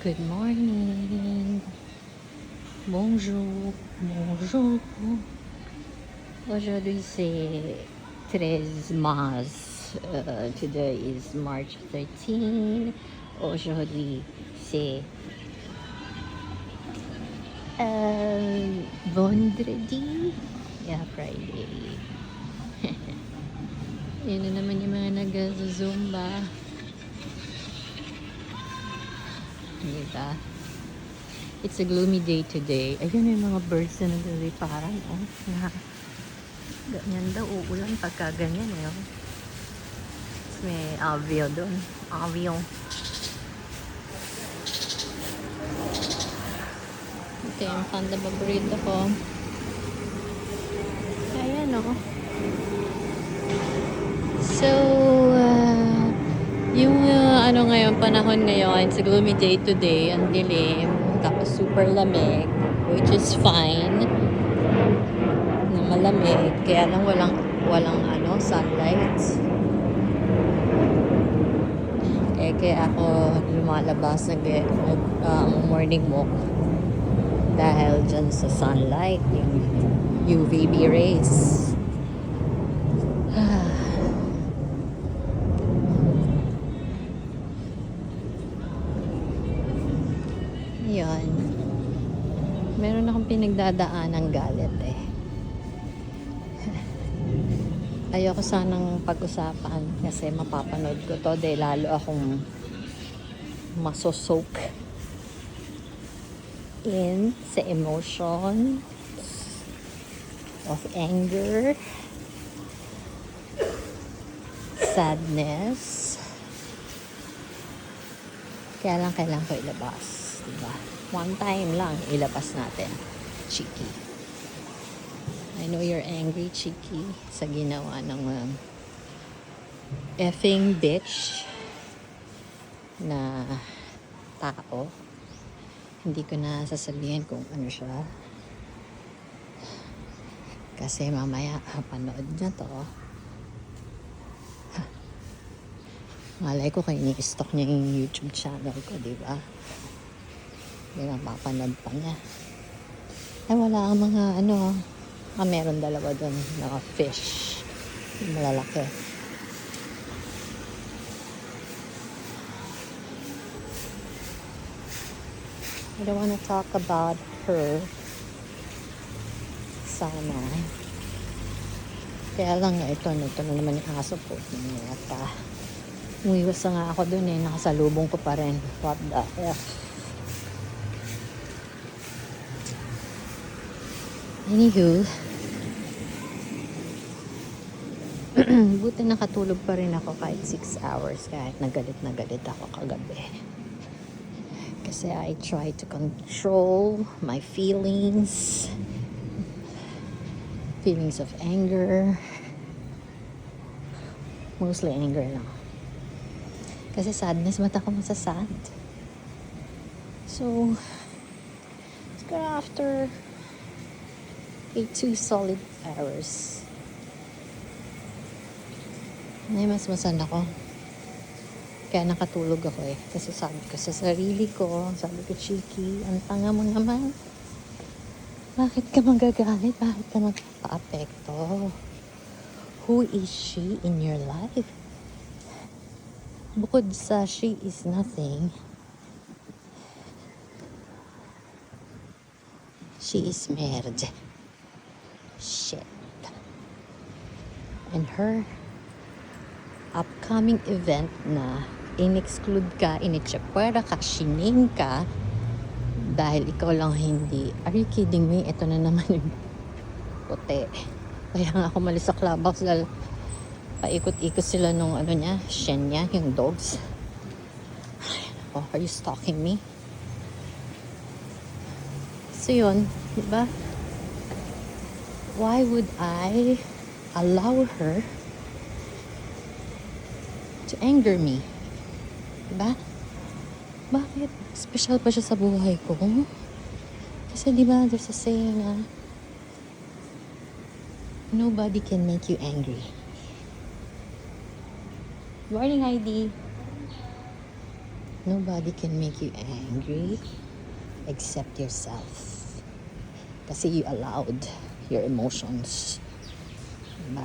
Good morning. Bonjour. Bonjour. Aujourd'hui c'est 13 mars. Today is March 13. Aujourd'hui c'est vendredi. Yeah, Friday. Yan na naman yung mga nag-zumba. Diba? It's a gloomy day today. Ayun yung mga birds na nagliliparan. Oh, na ganyan daw, uulan pagka ganyan. Eh, oh. May avio doon. Avio. Ito yung panda paborito ko. Ayan, oh. So, yung ano ngayon, panahon ngayon, it's a gloomy day today. Ang dilim. Tapos super lamig. Which is fine. Na malamig. Kaya lang walang ano, sunlight. Kaya ako lumalabas morning walk dahil dyan sa sunlight, yung UVB rays. Yun. Meron akong pinagdadaan ng galit eh. Ayoko sanang pag-usapan kasi mapapanood ko to dahil lalo akong masosoak in sa emotion of anger, sadness. Kaya lang kailangan ko ilabas, diba? One time lang ilabas natin, Chiki. I know you're angry, Chiki, sa ginawa ng effing bitch na tao. Hindi ko na sasabihin kung ano siya. Kasi mamaya, panood niya to. Malay ko kayo ni-stalk niya yung YouTube channel ko, di ba? Hindi na papanood pa niya. Ay, wala ang mga ano, meron dalawa doon na fish. Malalaki. I don't want to talk about her. Sana. Kaya lang ito na naman yung aso po. Umiwas nga ako dun eh. Nakasalubong ko pa rin. What the F? Anywho. Buti nakatulog pa rin ako kahit 6 hours. Kahit nagalit ako kagabi. Kasi I try to control my feelings. Feelings of anger. Mostly anger lang. Kasi sadness, mata ko masasad. So, after 2 solid hours, mas masan ako. Kaya nakatulog ako eh. Kasi sabi ko sa sarili ko, sabi ko, Chiki, ang tanga mo naman. Bakit ka magagalit? Bakit ka magpa-apekto? Who is she in your life? Bukod sa she is nothing, she is merde. Shit. And her upcoming event na in-exclude ka, initsepwera ka, shinin ka, dahil ikaw lang hindi. Are you kidding me? Ito na naman yung puti. Kaya nga ako malis sa clubhouse dahil paikot-ikot sila nung ano niya, Shen niya, yung dogs. Oh, are you stalking me? So yun, diba? Why would I allow her to anger me? Diba? Bakit? Special pa siya sa buhay ko? Kasi diba, there's a saying na nobody can make you angry. Morning, Heidi. Nobody can make you angry except yourself. Kasi you allowed your emotions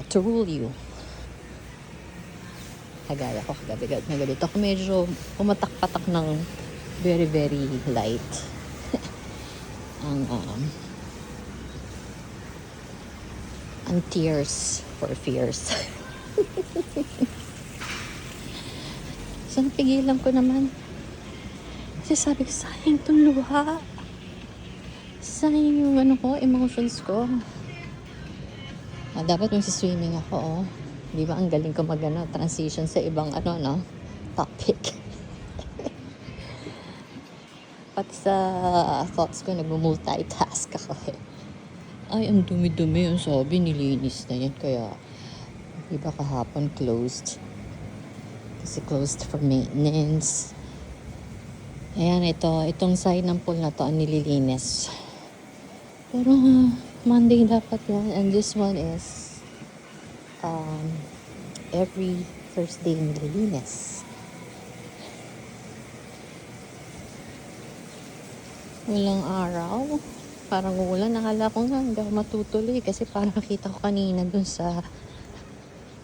to rule you. Kagaya ko kagabi na ganito ako medyo pumatak-patak ng very very light. ang tears for fears. So napigilan ko naman. Kasi sabi ko, sayang itong luha. Sayang yung emotions ko. Dapat swimming ako, oh. Di ba ang galing ko transition sa ibang topic. Pati sa thoughts ko, nag-multitask ako eh. Ay, ang dumi-dumi yung sabi, nilinis na yan. Kaya, di ba kahapon closed? Kasi closed for maintenance. Ayan, itong side ng pool na to ang nililinis. Pero, Monday dapat yan. And this one is, every Thursday nililinis. Walang araw. Parang ulan. Nakala ko nga hindi ako matutuloy kasi parang nakita ko kanina dun sa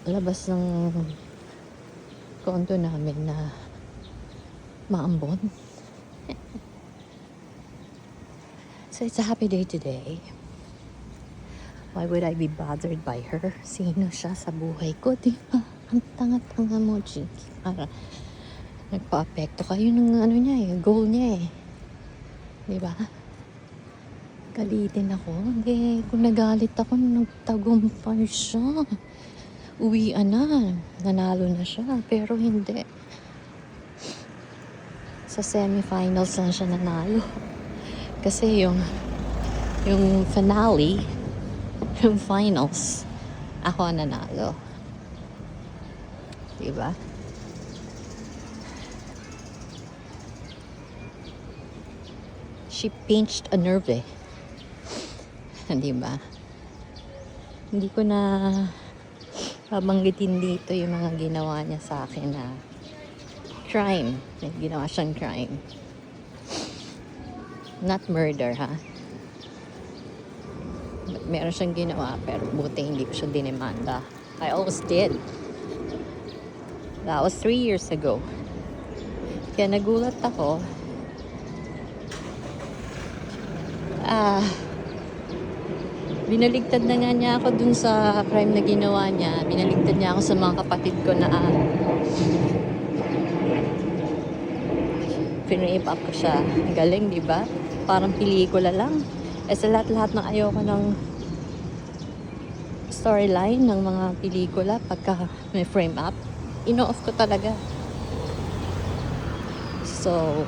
labas ng condo namin na maambon. So it's a happy day today. Why would I be bothered by her? Sino siya sa buhay ko? Di ba? Ang tanga-tanga mo, Jinky. Para nagpa-apekto ka. Yun ang niya eh. Goal niya eh. Di ba? Galitin ako. Hindi. Kung nagalit ako, nagtagumpay siya. Uwian na. Nanalo na siya. Pero hindi. Sa semifinals lang siya nanalo. Kasi yung finale, yung finals, ako ang nanalo. Diba? She pinched a nerve eh. Diba? Hindi ko na babanggitin dito yung mga ginawa niya sa akin na crime. Ginawa siyang crime. Not murder, ha? But meron siyang ginawa, pero buti hindi ko siya dinemanda. I almost did. That was 3 years ago. Kaya nagulat ako. Binaligtad na nga niya ako dun sa crime na ginawa niya. Binaligtad niya ako sa mga kapatid ko na pinrape up ko siya. Galing, di ba? Parang pelikula lang. Sa lahat-lahat ng ayoko ng storyline ng mga pelikula pagka may frame up, ino-off ko talaga. So,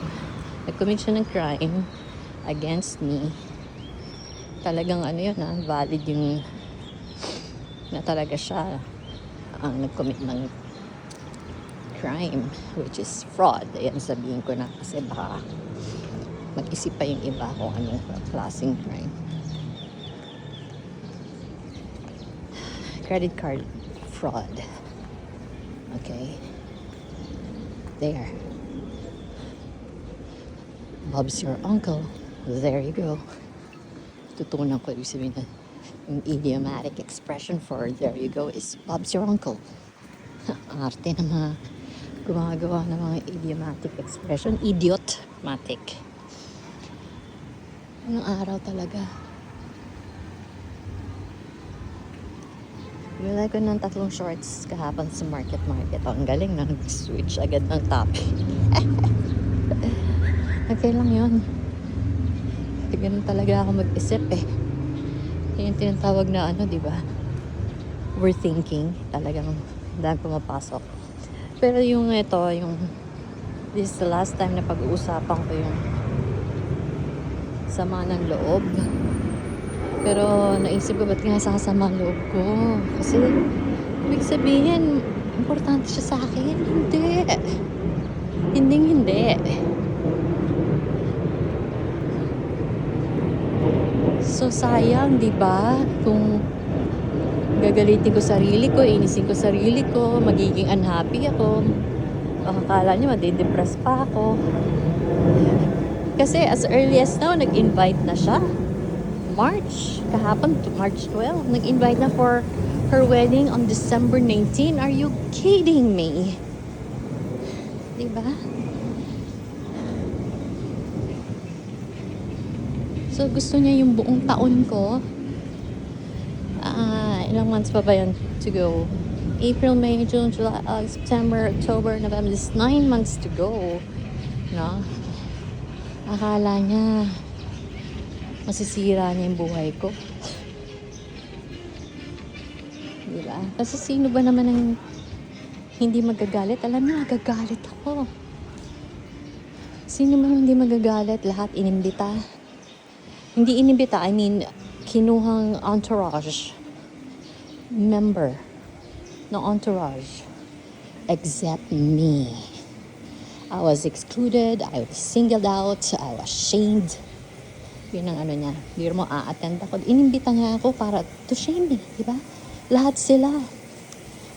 nag-commit siya ng crime against me. Talagang valid yung na talaga siya ang nag-commit ng crime, which is fraud. Ayan, sabihin ko na kasi baka mag-isip pa yung iba kung anong klaseng crime. Credit card fraud. Okay. There. Bob's your uncle. There you go. Tutunan ko ibig sabihin na yung idiomatic expression for there you go is Bob's your uncle. Arte ng mga gumagawa ng mga idiomatic expression. Idiot-matic. Anong araw talaga? Bilay ko ng 3 shorts kahapon sa market. Ang galing na nag-switch agad ng topic. Okay lang yun. Ganun talaga ako mag-isip eh. Yung tinatawag na di ba? Overthinking. Talagang dahil pumapasok. Pero this is the last time na pag-uusapan ko yung sama ng loob. Pero naisip ko, ba't nga sasama ang loob ko? Kasi, ibig sabihin, importante siya sa akin. Hindi. Hindi. So, sayang, di ba? Kung gagalitin ko sarili ko, inisin ko sarili ko, magiging unhappy ako. Akala niyo madidepress pa ako. Kasi as early as now, nag-invite na siya. March. Kahapon, March 12. Nag-invite na for her wedding on December 19. Are you kidding me? Diba? So, gusto niya yung buong taon ko. Ilang months pa ba yan to go? April, May, June, July, August, September, October, November. Just 9 months to go. No? Akala niya masisira niya yung buhay ko. Diba? Kasi sino ba naman ang hindi magagalit? Alam niyo, magagalit ako. Sino man hindi magagalit? Lahat inimbita. Hindi inimbita, I mean, kinuhang entourage. Member ng entourage. Except me. I was excluded, I was singled out, I was shamed. Yun ang ano niya. Biro mo, a-attend ako. Inimbita niya ako para to shame me, di ba? Lahat sila.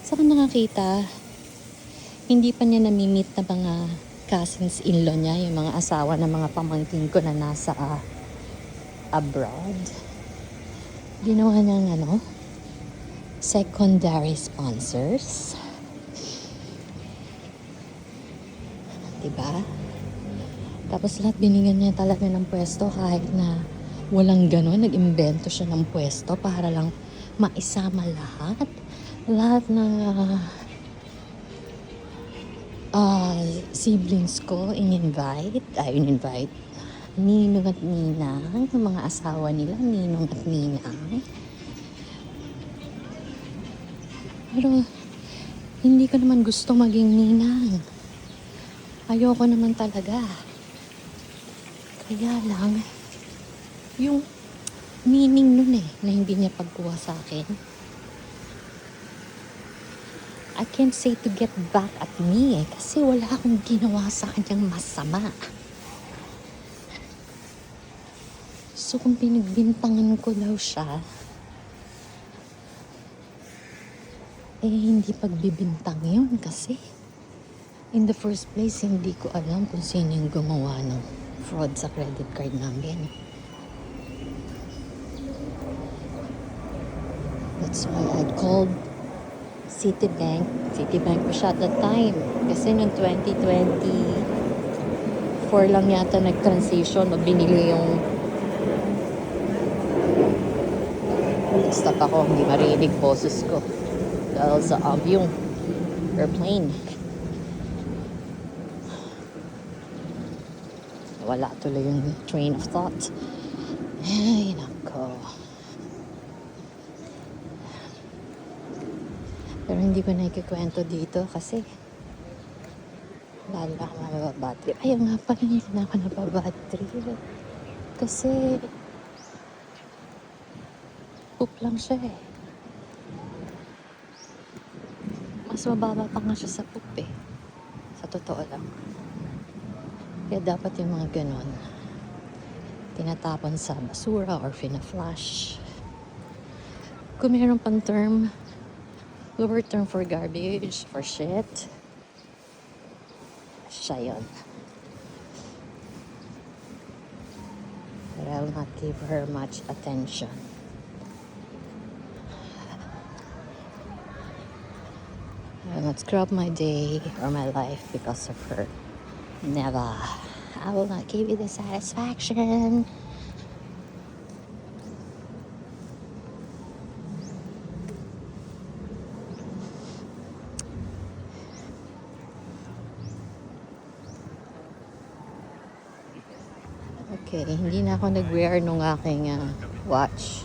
Saka nakakita, hindi pa niya nami-meet na mga cousins-in-law niya, yung mga asawa ng mga pamangkin ko na nasa abroad. Ginawa niyang secondary sponsors. Diba? Tapos lahat binigyan niya talaga ng pwesto kahit na walang gano'n. Nag-imbento siya ng pwesto para lang maisama lahat. Lahat ng siblings ko in-invite. Ninong at ninang. Yung mga asawa nila, ninong at ninang. Pero hindi ko naman gusto maging ninang. Ayoko naman talaga. Kaya lang, yung meaning nun na hindi niya pagkuha sa akin. I can't say to get back at me kasi wala akong ginawa sa kanyang masama. So kung pinagbintangan ko daw siya, hindi pagbibintang yun kasi in the first place, hindi ko alam kung sino yung gumawa ng fraud sa credit card namin. That's why I called Citibank. Citibank ko siya at that time. Kasi noong 2024 lang yata nag-transition o binili yung stop ako, hindi marinig boses ko. Dahil sa yung airplane. Wala tuloy yung train of thought. Ay, nako. Pero hindi ko na ikikwento dito kasi lalo ako nababattery. Ayaw nga pala hindi na ako nababattery. Kasi poop lang siya eh. Mas mababa pa nga siya sa poop eh. Sa totoo lang. Kaya dapat yung mga ganon tinatapon sa basura or fina-flush. Kung meron pang term, lower term for garbage, for shit, siya yun. But I will not give her much attention. I will not scrub my day or my life because of her. Never. I will not give you the satisfaction. Okay, hindi na ako nag-wear nung aking watch.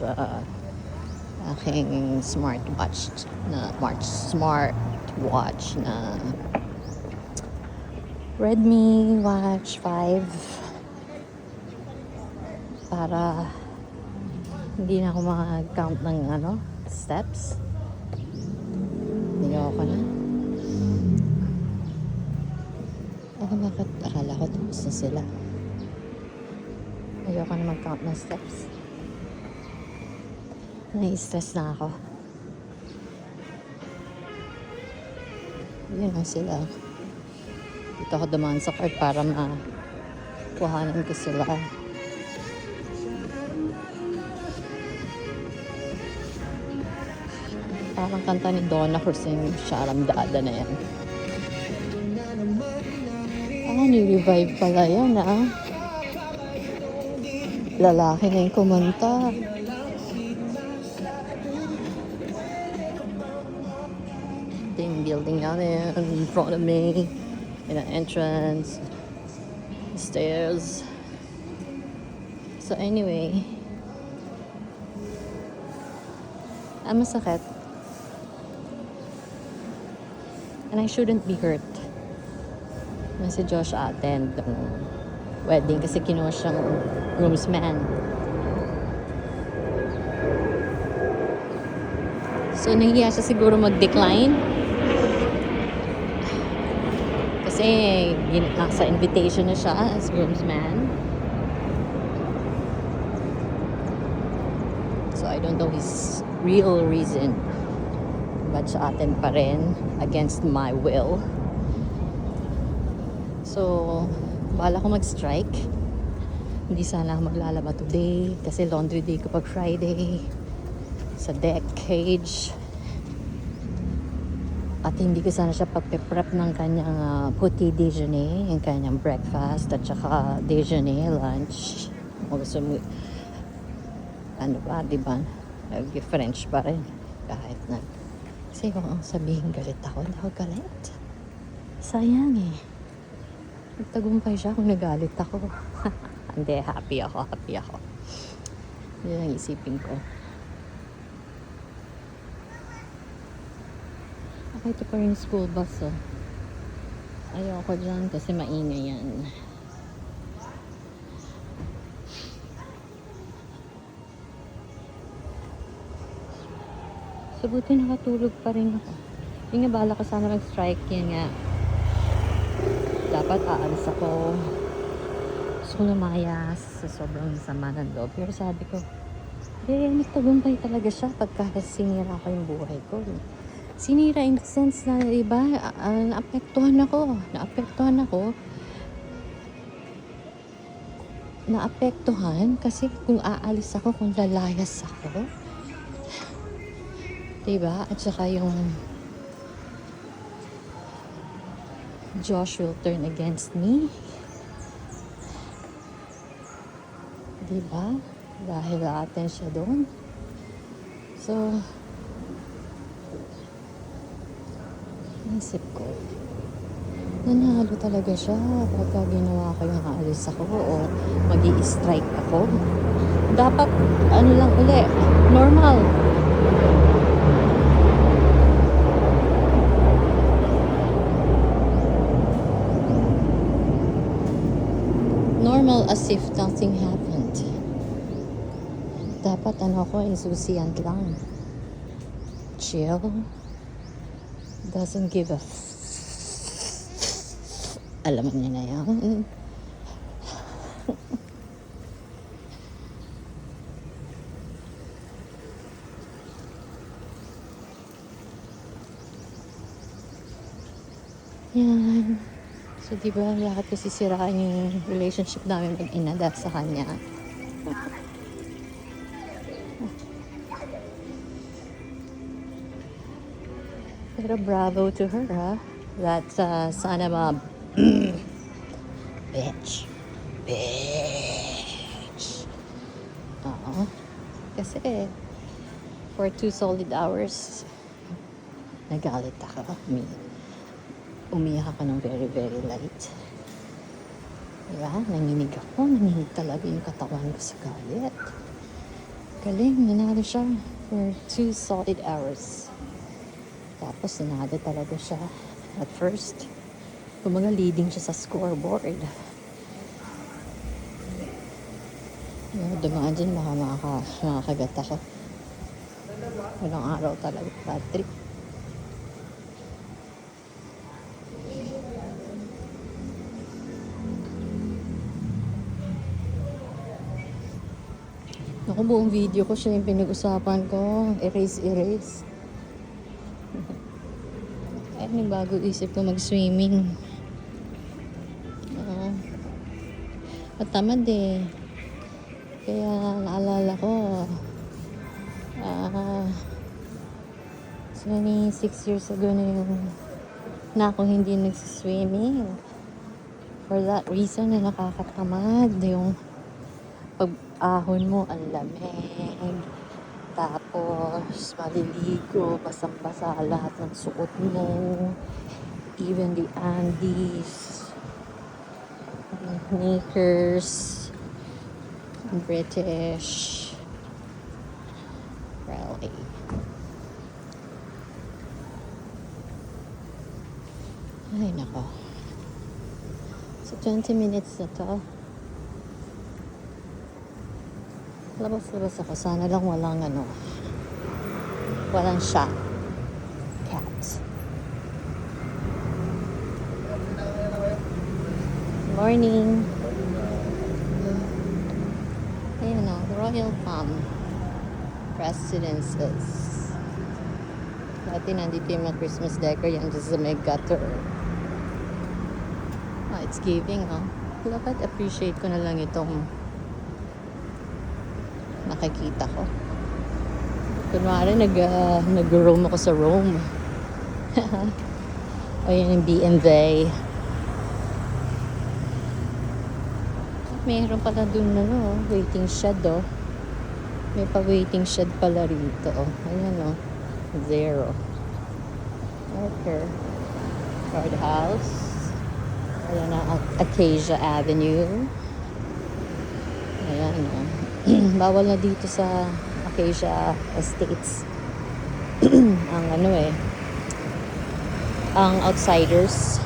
Aking smartwatch na Redmi Watch 5 para hindi na ako mag-count ng steps. Hindi ako na. Bakit akala ko tapos na sila. Ayoko na mag-count ng steps. Nai-stress na ako. Yun na sila. Dito ako dumaan sa cart para makuhanan ko sila. Parang kanta ni Donna Cruz yung Sharamdada na yan. Ni-revive pala yan, Lalaki na yung kumanta. Yung building down there in front of me. In an entrance. Stairs. So anyway. Masakit. And I shouldn't be hurt. Si Josh attend ng wedding kasi kinuha siyang groomsman. So, nahiya siya siguro mag-decline. Kasi nasa invitation na siya as groomsman. So, I don't know his real reason. But siya attend pa rin against my will. So, bala ko mag-strike. Hindi sana ako maglalaba today kasi laundry day ko pag Friday sa deck cage. At hindi ko sana siya pagpe-prep ng kanyang petit déjeuner, yung kanyang breakfast at saka déjeuner, lunch. O gusto mo, ano ba, diba? French pa rin. Kahit na. Kasi kung sabihin galit ako, hindi ako galit. Sayang eh. Nagtagumpay siya kung nagalit ako. Hindi, happy ako. Yun ang isipin ko. Okay, ito pa rin school bus, Ayoko dyan kasi maingay yan. So, buti nakatulog pa rin ako. Yung nga, bala ko sana mag-strike. Yan nga. Dapat aalis ako. Gusto ko lumayas sa sobrang sama ng loob. Pero sabi ko, nagtagumpay talaga siya pagka sinira ko yung buhay ko. Sinira in the sense na, diba, naapektuhan ako. Naapektuhan kasi kung aalis ako, kung lalayas ako. Diba? At saka yung Josh will turn against me. Diba? Dahil atin siya doon. So, naisip ko, nanalo talaga siya pagka ginawa ko yung aalis ako o mag-i-strike ako. Dapat, ano lang uli, normal. Normal as if nothing happened. Dapat insouciant lang. Chill. Doesn't give a alam niya na yan. Yan. So, diba, lahat kasi sisiraan yung relationship namin mag-ina dahil sa kanya. Pero bravo to her, ha? That, sana bitch. Oo. Kasi, for 2 solid hours, nagalit ako. Umiyak ako ng very, very light. Diba? Nanginig talaga yung katawan ko sa galit. Galing, nanalo siya for 2 solid hours. Tapos, nanalo talaga siya. At first, kumaga leading siya sa scoreboard. Dumaan dyan, baka makakagat ako. Walang araw talaga, bad trip. Naku, buong video ko siya yung pinag-usapan ko. Erase. Ay, bago isip ko mag-swimming. Matamad eh. Kaya naalala ko, ah, 26 years ago na ako hindi nagsiswimming. For that reason na nakakatamad. Yung pag-ahon mo, ang lamig. Tapos, maliligo, basang-basa lahat ng suot mo. Even the undies, sneakers, British. Really. Ay, nako. So, 20 minutes na to. Labas-labas ako. Sana lang walang shot. Cat. Morning. Ayan o, Royal Palm Residences. Dati nandito yung mga Christmas decor. Yan dyan sa may gutter. It's giving, oh. Dapat appreciate ko na lang itong nakikita ko. Kunwari, nag-roam ako sa Rome. Ayan yung B&V. Mayroon pala dun waiting shed, oh. May pa-waiting shed pala rito, oh. Ayan, oh. Zero. Okay. Guardhouse. Ayan na, Acacia Avenue. Ayan, oh. Bawal na dito sa Acacia Estates. Ang outsiders.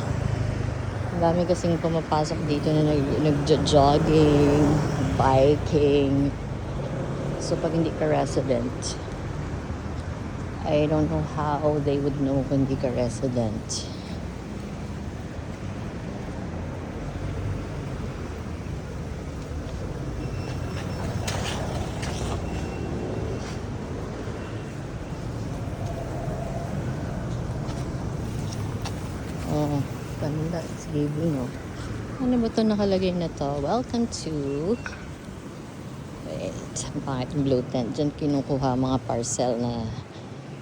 Ang dami kasing pumapasok dito na nagja-jogging, biking. So, pag hindi ka resident, I don't know how they would know kung hindi ka resident. Oh, ganda. It's giving, oh. Ano ba ito nakalagay na to? Welcome to... Wait, bakit yung blue tent? Diyan kinukuha mga parcel na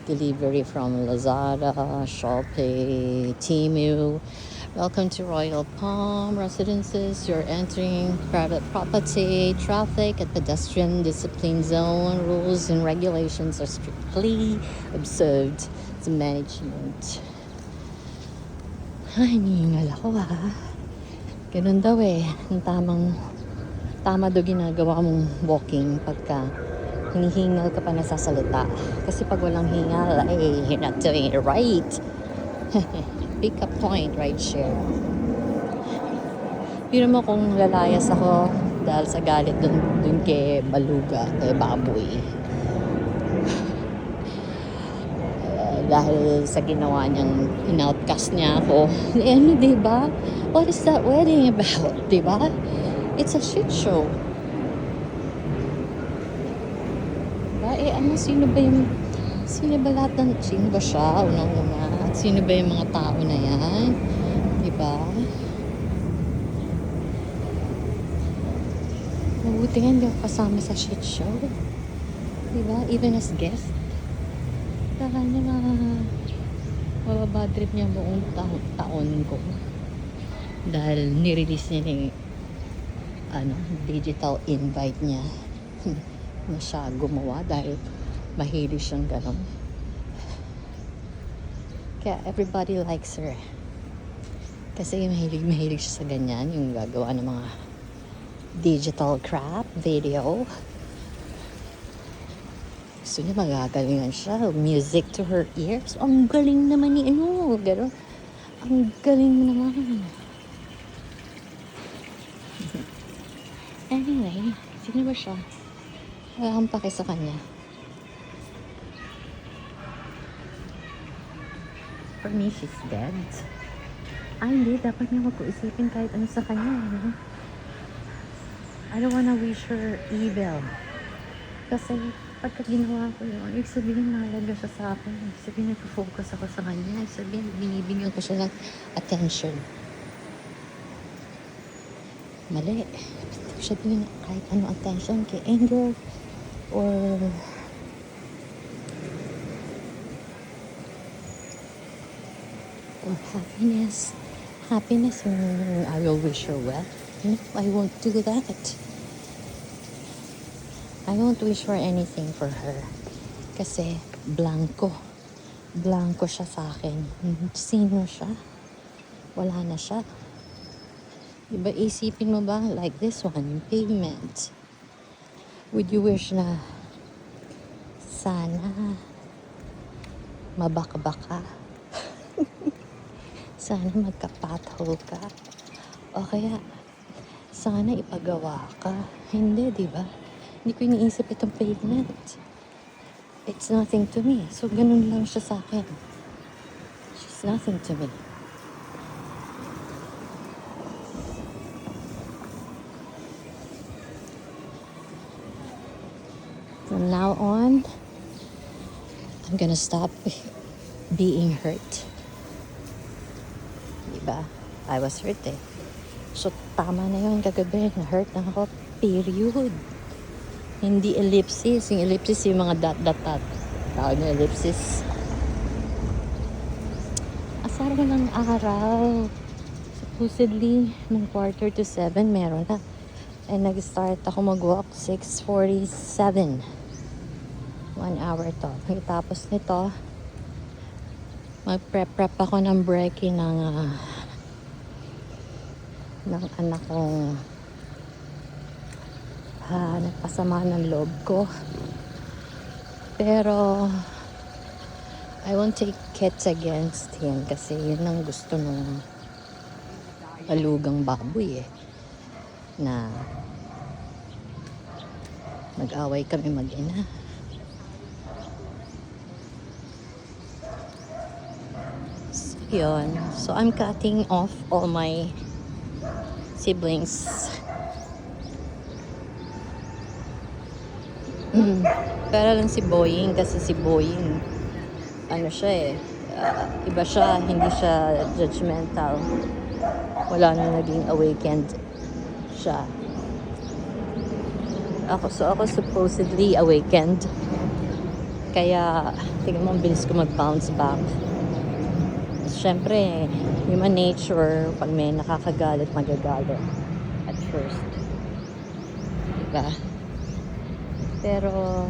delivery from Lazada, Shopee, Temu. Welcome to Royal Palm Residences. You're entering private property. Traffic and pedestrian discipline zone. Rules and regulations are strictly observed. The management. Ay, hiningal ako Ganun daw ang tama daw ginagawa mong walking pagka hinihingal ka pa nasasalita. Kasi pag walang hingal, you're not doing it right. Pick a point, right, share. Pero mo kung lalayas ako dahil sa galit dun kay Baluga, kay Baboy. Dahil sa ginawa niyang in-outcast niya ako. Diba? What is that wedding about? Diba? It's a shit show. Diba? Sino ba siya? Unang-una. At sino ba yung mga tao na yan? Diba? Mabuti nga hindi ako kasama sa shit show. Diba? Even as guest. Kaya na mababad trip niya buong taon ko. Dahil nirelease niya yung digital invite niya na siya gumawa dahil mahilig siyang gano'n. Kaya everybody likes her. Kasi mahilig siya sa ganyan, yung gagawa ng mga digital crap, video. Gusto niya magagalingan siya. Music to her ears. Ang galing naman ni gano'n. Ang galing naman. Anyway, sino ba siya? Wala kang pake sa kanya. For me, she's dead. Hindi. Dapat niya wag ko isipin kahit ano sa kanya. I don't wanna wish her evil. Kasi pagka ginawa ko yun, ibig sabihin mahalaga siya sa akin. Ibig sabihin nag-focus ako sa kanya. Ibig sabihin binibigyan ko siya ng attention. Mali. Hindi ko siya bigyan kahit ano attention kay anger or happiness. Happiness, I will wish her well. No, I won't do that. I won't wish for anything for her. Kasi blanco. Blanco siya sa akin. Sino siya? Wala na siya. Diba isipin mo ba, like this one, pavement. Would you wish na sana mabaka-baka? Sana magka-pothole ka? O kaya, sana ipagawa ka? Hindi, diba? Hindi ko iniisip itong pavement. It's nothing to me. So, ganun lang siya sa akin. She's nothing to me. From now on, I'm gonna stop being hurt. Diba? I was hurt eh. So, tama na yun kagabi. Na-hurt na ako. Period. Hindi ellipsis. Yung ellipsis, yung mga dot. Tawag na ellipsis. Asar ko ng araw. Supposedly, nung 6:45, meron na. And nag-start ako mag-walk 6:47. 1 hour to. Tapos nito, mag-prep ako ng breaking ng anak kong nagpasama ng loob ko. Pero I won't take it against him kasi yun ang gusto nung alugang baboy eh. Na nag-away kami mag-ina. So yun. So I'm cutting off all my siblings. Para lang si Boying kasi si Boying ano siya eh, iba siya, hindi siya judgmental. Wala na naging awakened siya. Ako supposedly awakened. Kaya tingnan mo, ang bilis ko mag-bounce back. Siyempre, human nature, pag may nakakagalit, magagalit at first. Diba? Pero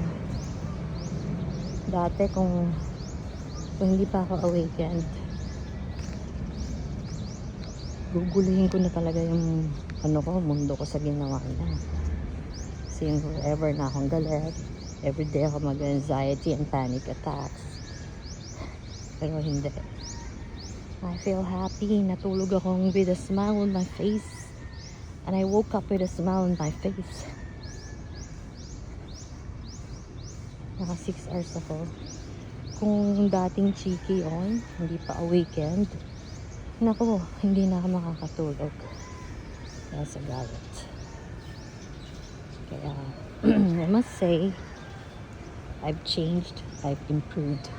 dati kung hindi pa ako awakened, guguluhin ko na talaga yung mundo ko sa ginawa niya. Kasi forever na akong galit. Everyday ako mag-anxiety and panic attacks. Pero hindi. I feel happy. Natulog akong with a smile on my face. And I woke up with a smile on my face. Naka 6 hours ako. Kung dating cheeky on, hindi pa awakened, naku, hindi na ako makakatulog. Kaya sa galit. Kaya, I must say, I've changed, I've improved.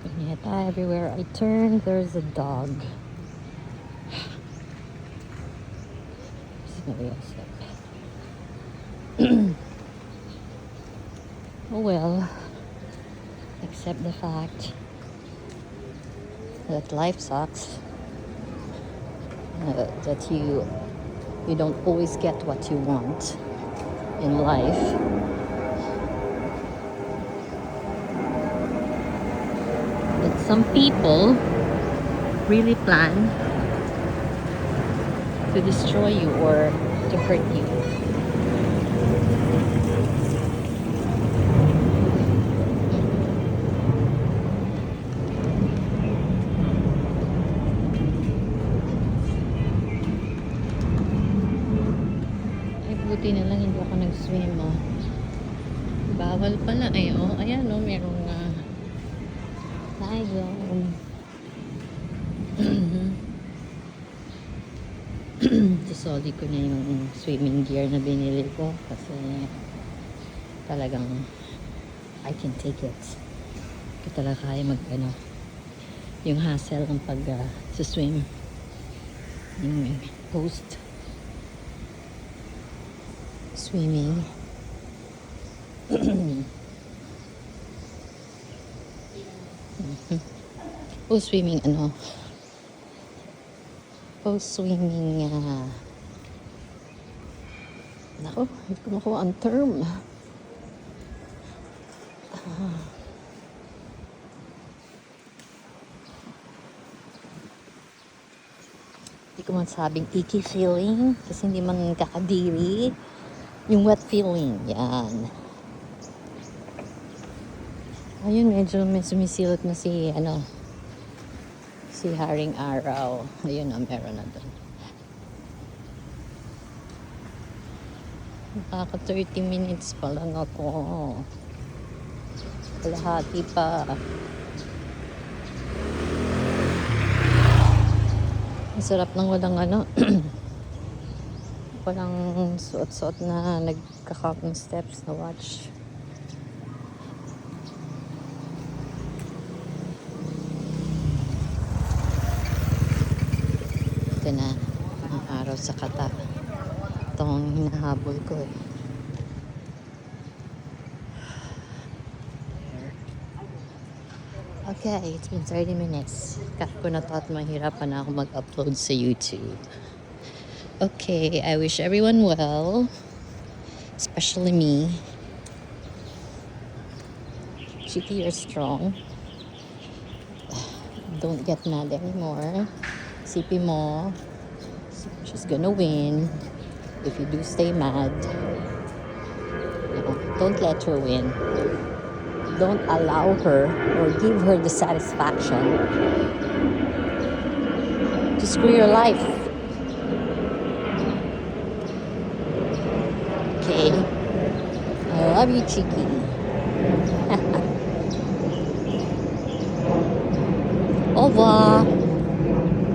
And yet, everywhere I turn, there's a dog. Oh well, accept the fact that life sucks, that you don't always get what you want in life. That some people really plan to destroy you or to hurt you. Ay, buti na lang hindi ako nag-swim, oh. Bawal pala, eh, oh. Ayan, oh, merong zone. Susoli ko na yung swimming gear na binili ko kasi talagang I can take it. Hindi talaga kaya yung hassle ng pag swim. Yung post swimming. Post swimming post swimming nako, hindi ko makuha ang term. Hindi ko masabing icky feeling kasi hindi man kakadiri. Yung wet feeling, yan. Ayun, medyo may sumisilot na si Haring Araw. Ayun na, meron na doon. Nakaka 30 minutes pa lang ako. Kalahati pa. Masarap ng walang walang suot-suot na nagka-count ng steps na watch. Ito na ang araw sa Kata. Ito ang hinahabol ko eh. Okay, it's been 30 minutes. Cut ko na to at mahirapan na ako mag-upload sa YouTube. Okay, I wish everyone well, especially me. Chiki, you're strong. Don't get mad anymore. Sipi mo, she's gonna win. If you do stay mad, don't let her win. Don't allow her or give her the satisfaction to screw your life. Okay? I love you, Chiki. Au revoir.